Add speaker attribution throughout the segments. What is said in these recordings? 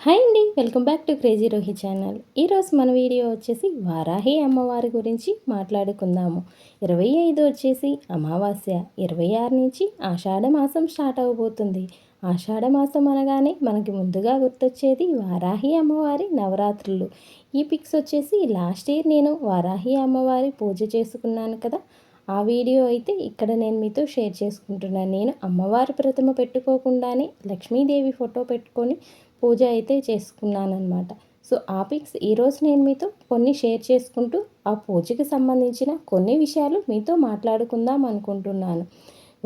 Speaker 1: Hi అండి, welcome back to crazy Rohi channel. ఈరోజు మన వీడియో వచ్చేసి వారాహి అమ్మవారి గురించి మాట్లాడుకుందాము. 25 వచ్చేసి అమావాస్య, 26 నుంచి ఆషాఢ మాసం స్టార్ట్ అవబోతుంది. ఆషాఢ మాసం అనగానే మనకి ముందుగా గుర్తొచ్చేది వారాహి అమ్మవారి నవరాత్రులు. ఈ పిక్స్ వచ్చేసి లాస్ట్ ఇయర్ నేను వారాహి అమ్మవారి పూజ చేసుకున్నాను కదా, ఆ వీడియో అయితే ఇక్కడ నేను మీతో షేర్ చేసుకుంటున్నాను. నేను అమ్మవారి ప్రతిమ పెట్టుకోకుండానే లక్ష్మీదేవి ఫోటో పెట్టుకొని పూజ అయితే చేసుకున్నానమాట. సో ఆ పిక్స్ ఈరోజు నేను మీతో కొన్ని షేర్ చేసుకుంటూ ఆ పూజకి సంబంధించిన కొన్ని విషయాలు మీతో మాట్లాడుకుందాం అనుకుంటున్నాను.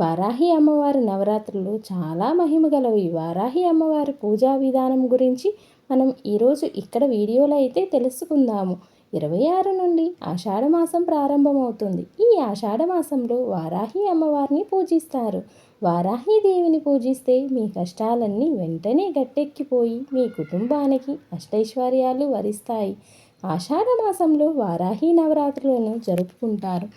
Speaker 1: వారాహి అమ్మవారి నవరాత్రులు చాలా మహిమగలవి. వారాహి అమ్మవారి పూజా విధానం గురించి మనం ఈరోజు ఇక్కడ వీడియోలో అయితే తెలుసుకుందాము. 26 నుండి ఆషాఢమాసం ప్రారంభమవుతుంది. ఈ ఆషాఢమాసంలో వారాహి అమ్మవారిని పూజిస్తారు. వారాహి దేవిని పూజిస్తే మీ కష్టాలన్నీ వెంటనే గట్టెక్కిపోయి మీ కుటుంబానికి అష్టైశ్వర్యాలు వరిస్తాయి. ఆషాఢమాసంలో వారాహి నవరాత్రులను జరుపుకుంటారు.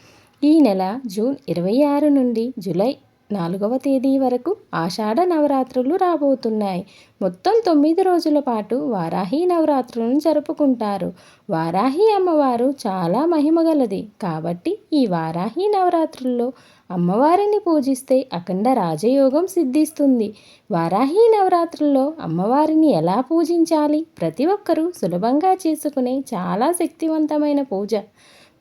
Speaker 1: ఈ నెల జూన్ 26 నుండి జూలై 4వ తేదీ వరకు ఆషాఢ నవరాత్రులు రాబోతున్నాయి. మొత్తం 9 రోజుల పాటు వారాహి నవరాత్రులను జరుపుకుంటారు. వారాహి అమ్మవారు చాలా మహిమగలది కాబట్టి ఈ వారాహి నవరాత్రుల్లో అమ్మవారిని పూజిస్తే అఖండ రాజయోగం సిద్ధిస్తుంది. వారాహి నవరాత్రుల్లో అమ్మవారిని ఎలా పూజించాలి? ప్రతి ఒక్కరూ సులభంగా చేసుకునే చాలా శక్తివంతమైన పూజ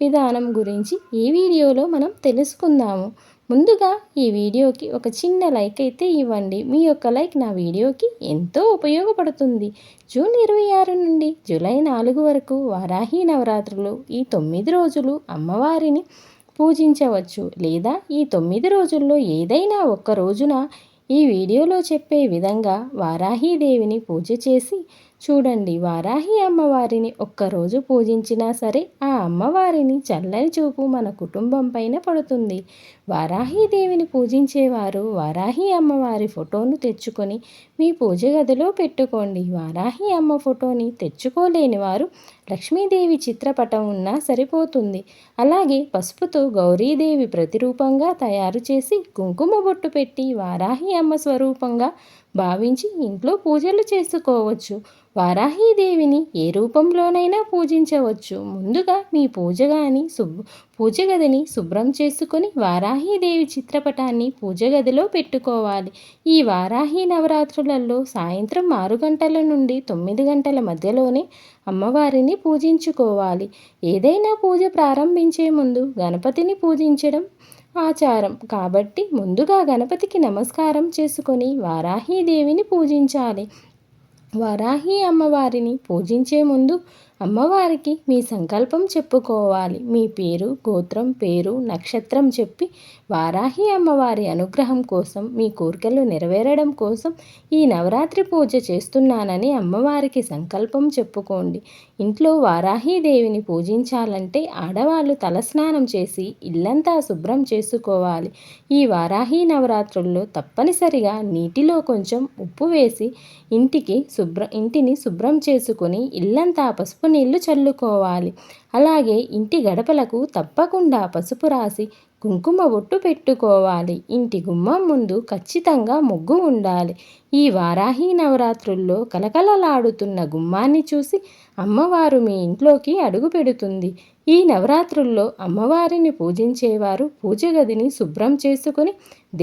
Speaker 1: విధానం గురించి ఈ వీడియోలో మనం తెలుసుకుందాము. ముందుగా ఈ వీడియోకి ఒక చిన్న లైక్ అయితే ఇవ్వండి. మీ యొక్క లైక్ నా వీడియోకి ఎంతో ఉపయోగపడుతుంది. జూన్ 26 నుండి జూలై 4 వరకు వారాహి నవరాత్రులు. ఈ 9 రోజులు అమ్మవారిని పూజించవచ్చు, లేదా ఈ 9 రోజుల్లో ఏదైనా ఒక్క రోజున ఈ వీడియోలో చెప్పే విధంగా వారాహీదేవిని పూజ చేసి చూడండి. వారాహి అమ్మవారిని ఒక్కరోజు పూజించినా సరే ఆ అమ్మవారిని చల్లని చూపు మన కుటుంబం పైన పడుతుంది. వారాహీదేవిని పూజించేవారు వారాహి అమ్మవారి ఫోటోను తెచ్చుకొని మీ పూజ గదిలో పెట్టుకోండి. వారాహి అమ్మ ఫోటోని తెచ్చుకోలేని వారు లక్ష్మీదేవి చిత్రపటం ఉన్నా సరిపోతుంది. అలాగే పసుపుతో గౌరీదేవి ప్రతిరూపంగా తయారు చేసి కుంకుమ బొట్టు పెట్టి వారాహి అమ్మ స్వరూపంగా భావించి ఇంట్లో పూజలు చేసుకోవచ్చు. వారాహీదేవిని ఏ రూపంలోనైనా పూజించవచ్చు. ముందుగా మీ పూజ గదిని శుభ్రం చేసుకొని వారాహీదేవి చిత్రపటాన్ని పూజ గదిలో పెట్టుకోవాలి. ఈ వారాహి నవరాత్రులలో సాయంత్రం 6 గంటల నుండి 9 గంటల మధ్యలోనే అమ్మవారిని పూజించుకోవాలి. ఏదైనా పూజ ప్రారంభించే ముందు గణపతిని పూజించడం ఆచారం కాబట్టి ముందుగా గణపతికి నమస్కారం చేసుకొని వారాహీదేవిని పూజించాలి. వారాహి అమ్మవారిని పూజించే ముందు అమ్మవారికి మీ సంకల్పం చెప్పుకోవాలి. మీ పేరు, గోత్రం, పేరు, నక్షత్రం చెప్పి వారాహి అమ్మవారి అనుగ్రహం కోసం, మీ కోరికలు నెరవేరడం కోసం ఈ నవరాత్రి పూజ చేస్తున్నానని అమ్మవారికి సంకల్పం చెప్పుకోండి. ఇంట్లో వారాహీదేవిని పూజించాలంటే ఆడవాళ్ళు తలస్నానం చేసి ఇల్లంతా శుభ్రం చేసుకోవాలి. ఈ వారాహి నవరాత్రుల్లో తప్పనిసరిగా నీటిలో కొంచెం ఉప్పు వేసి ఇంటిని శుభ్రం చేసుకొని ఇల్లంతా పసుపు నీళ్లు చల్లుకోవాలి. అలాగే ఇంటి గడపలకు తప్పకుండా పసుపు రాసి కుంకుమ బొట్టు పెట్టుకోవాలి. ఇంటి గుమ్మం ముందు ఖచ్చితంగా ముగ్గు ఉండాలి. ఈ వారాహి నవరాత్రుల్లో కలకలలాడుతున్న గుమ్మాన్ని చూసి అమ్మవారు మీ ఇంట్లోకి అడుగు పెడుతుంది. ఈ నవరాత్రుల్లో అమ్మవారిని పూజించేవారు పూజ గదిని శుభ్రం చేసుకొని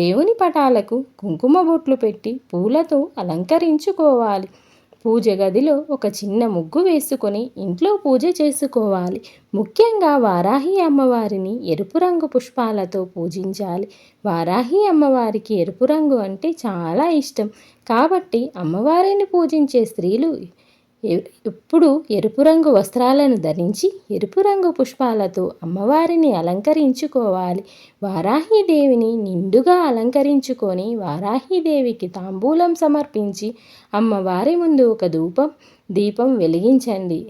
Speaker 1: దేవుని పటాలకు కుంకుమ బొట్లు పెట్టి పూలతో అలంకరించుకోవాలి. పూజ గదిలో ఒక చిన్న ముగ్గు వేసుకొని ఇంట్లో పూజ చేసుకోవాలి. ముఖ్యంగా వారాహి అమ్మవారిని ఎరుపు రంగు పుష్పాలతో పూజించాలి. వారాహి అమ్మవారికి ఎరుపు రంగు అంటే చాలా ఇష్టం కాబట్టి అమ్మవారిని పూజించే స్త్రీలు ఎప్పుడు ఎరుపు రంగు వస్త్రాలను ధరించి ఎరుపు రంగు పుష్పాలతో అమ్మవారిని అలంకరించుకోవాలి. వారాహీదేవిని నిండుగా అలంకరించుకొని వారాహీదేవికి తాంబూలం సమర్పించి అమ్మవారి ముందు ఒక దీపం వెలిగించండి.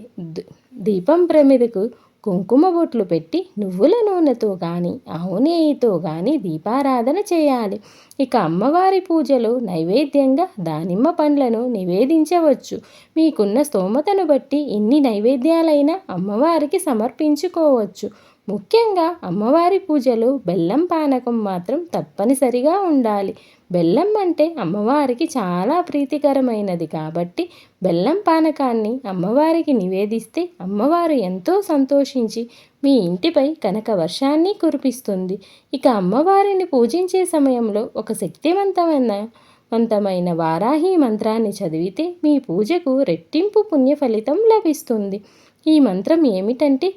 Speaker 1: దీపం ప్రమిదకు కుంకుమ బొట్లు పెట్టి నువ్వుల నూనెతో కానీ ఆవు నెయ్యితో కానీ దీపారాధన చేయాలి. ఇక అమ్మవారి పూజలో నైవేద్యంగా దానిమ్మ పండ్లను నివేదించవచ్చు. మీకున్న స్తోమతను బట్టి ఎన్ని నైవేద్యాలైనా అమ్మవారికి సమర్పించుకోవచ్చు. ముఖ్యంగా అమ్మవారి పూజలో బెల్లం పానకం మాత్రం తప్పనిసరిగా ఉండాలి. బెల్లం అంటే అమ్మవారికి చాలా ప్రీతికరమైనది కాబట్టి బెల్లం పానకాన్ని అమ్మవారికి నివేదిస్తే అమ్మవారు ఎంతో సంతోషించి మీ ఇంటిపై కనక వర్షాన్ని కురిపిస్తుంది. ఇక అమ్మవారిని పూజించే సమయంలో ఒక శక్తివంతమైన వారాహి మంత్రాన్ని చదివితే మీ పూజకు రెట్టింపు పుణ్య ఫలితం లభిస్తుంది. ఈ మంత్రం ఏమిటంటే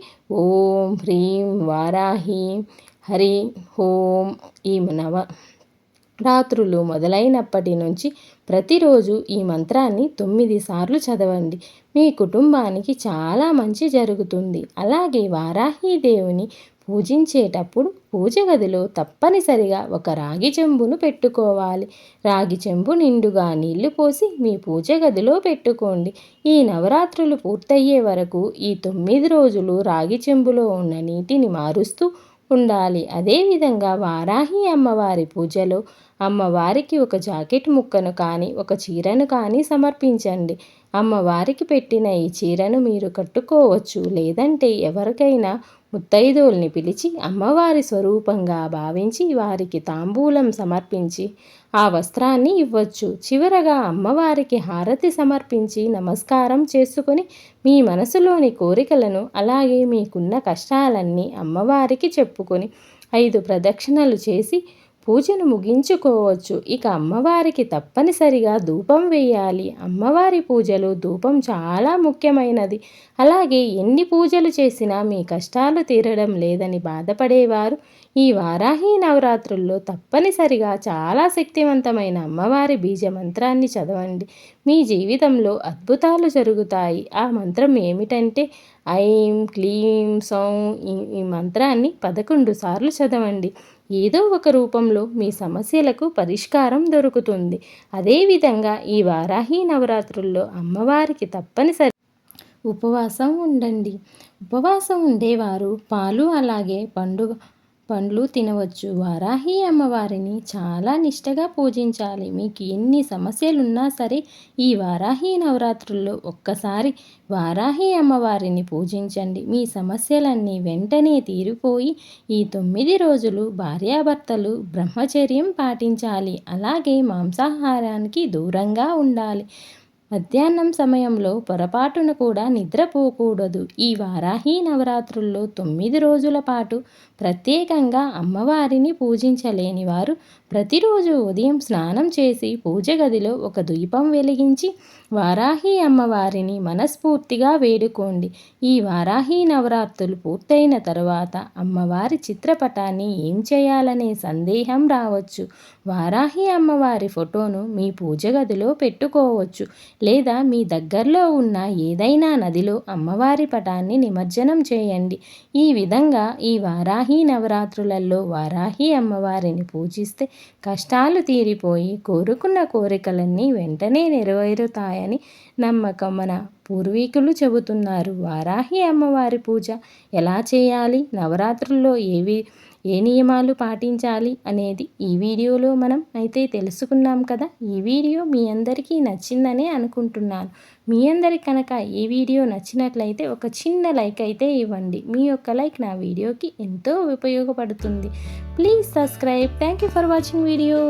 Speaker 1: ఓం హ్రీం వారాహి హరి ఓం. ఈ రాత్రులు మొదలైనప్పటి నుంచి ప్రతిరోజు ఈ మంత్రాన్ని 9 సార్లు చదవండి. మీ కుటుంబానికి చాలా మంచి జరుగుతుంది. అలాగే వారాహీదేవిని పూజించేటప్పుడు పూజ గదిలో తప్పనిసరిగా ఒక రాగి చెంబును పెట్టుకోవాలి. రాగి చెంబు నిండుగా నీళ్లు పోసి మీ పూజ గదిలో పెట్టుకోండి. ఈ నవరాత్రులు పూర్తయ్యే వరకు ఈ 9 రోజులు రాగి చెంబులో ఉన్న నీటిని మారుస్తూ ఉండాలి. అదేవిధంగా వారాహి అమ్మవారి పూజలో అమ్మవారికి ఒక జాకెట్ ముక్కను కానీ ఒక చీరను కానీ సమర్పించండి. అమ్మవారికి పెట్టిన ఈ చీరను మీరు కట్టుకోవచ్చు. లేదంటే ఎవరికైనా ముత్తైదువుల్ని పిలిచి అమ్మవారి స్వరూపంగా భావించి వారికి తాంబూలం సమర్పించి ఆ వస్త్రాన్ని ఇవ్వచ్చు. చివరగా అమ్మవారికి హారతి సమర్పించి నమస్కారం చేసుకొని మీ మనసులోని కోరికలను అలాగే మీకున్న కష్టాలన్నీ అమ్మవారికి చెప్పుకొని 5 ప్రదక్షిణలు చేసి పూజను ముగించుకోవచ్చు. ఇక అమ్మవారికి తప్పనిసరిగా ధూపం వేయాలి. అమ్మవారి పూజలో ధూపం చాలా ముఖ్యమైనది. అలాగే ఎన్ని పూజలు చేసినా మీ కష్టాలు తీరడం లేదని బాధపడేవారు ఈ వారాహి నవరాత్రుల్లో తప్పనిసరిగా చాలా శక్తివంతమైన అమ్మవారి బీజ మంత్రాన్ని చదవండి. మీ జీవితంలో అద్భుతాలు జరుగుతాయి. ఆ మంత్రం ఏమిటంటే ఐం క్లీం సౌం. ఈ మంత్రాన్ని 11 సార్లు చదవండి. ఏదో ఒక రూపంలో మీ సమస్యలకు పరిష్కారం దొరుకుతుంది. అదేవిధంగా ఈ వారాహి నవరాత్రుల్లో అమ్మవారికి తప్పనిసరి ఉపవాసం ఉండండి. ఉపవాసం ఉండేవారు పాలు అలాగే పండ్లు తినవచ్చు. వారాహి అమ్మవారిని చాలా నిష్టగా పూజించాలి. మీకు ఎన్ని సమస్యలున్నా సరే ఈ వారాహి నవరాత్రుల్లో ఒక్కసారి వారాహి అమ్మవారిని పూజించండి. మీ సమస్యలన్నీ వెంటనే తీరిపోయి ఈ 9 రోజులు భార్యాభర్తలు బ్రహ్మచర్యం పాటించాలి. అలాగే మాంసాహారానికి దూరంగా ఉండాలి. మధ్యాహ్నం సమయంలో పొరపాటున కూడా నిద్రపోకూడదు. ఈ వారాహి నవరాత్రుల్లో 9 రోజుల పాటు ప్రత్యేకంగా అమ్మవారిని పూజించలేని వారు ప్రతిరోజు ఉదయం స్నానం చేసి పూజ గదిలో ఒక దీపం వెలిగించి వారాహి అమ్మవారిని మనస్ఫూర్తిగా వేడుకోండి. ఈ వారాహి నవరాత్రులు పూర్తయిన తరువాత అమ్మవారి చిత్రపటాన్ని ఏం చేయాలనే సందేహం రావచ్చు. వారాహి అమ్మవారి ఫోటోను మీ పూజ గదిలో పెట్టుకోవచ్చు. లేదా మీ దగ్గరలో ఉన్న ఏదైనా నదిలో అమ్మవారి పటాన్ని నిమజ్జనం చేయండి. ఈ విధంగా ఈ వారాహి నవరాత్రులలో వారాహి అమ్మవారిని పూజిస్తే కష్టాలు తీరిపోయి కోరుకున్న కోరికలన్నీ వెంటనే నెరవేరుతాయని నమ్మకం. మన పూర్వీకులు చెబుతున్నారు. వారాహి అమ్మవారి పూజ ఎలా చేయాలి, నవరాత్రుల్లో ఏ నియమాలు పాటించాలి అనేది ఈ వీడియోలో మనం అయితే తెలుసుకున్నాం కదా. ఈ వీడియో మీ అందరికీ నచ్చిందనే అనుకుంటున్నాను. మీ అందరికి కనుక ఈ వీడియో నచ్చినట్లయితే ఒక చిన్న లైక్ అయితే ఇవ్వండి. మీ యొక్క లైక్ నా వీడియోకి ఎంతో ఉపయోగపడుతుంది. Please subscribe. Thank you for watching video.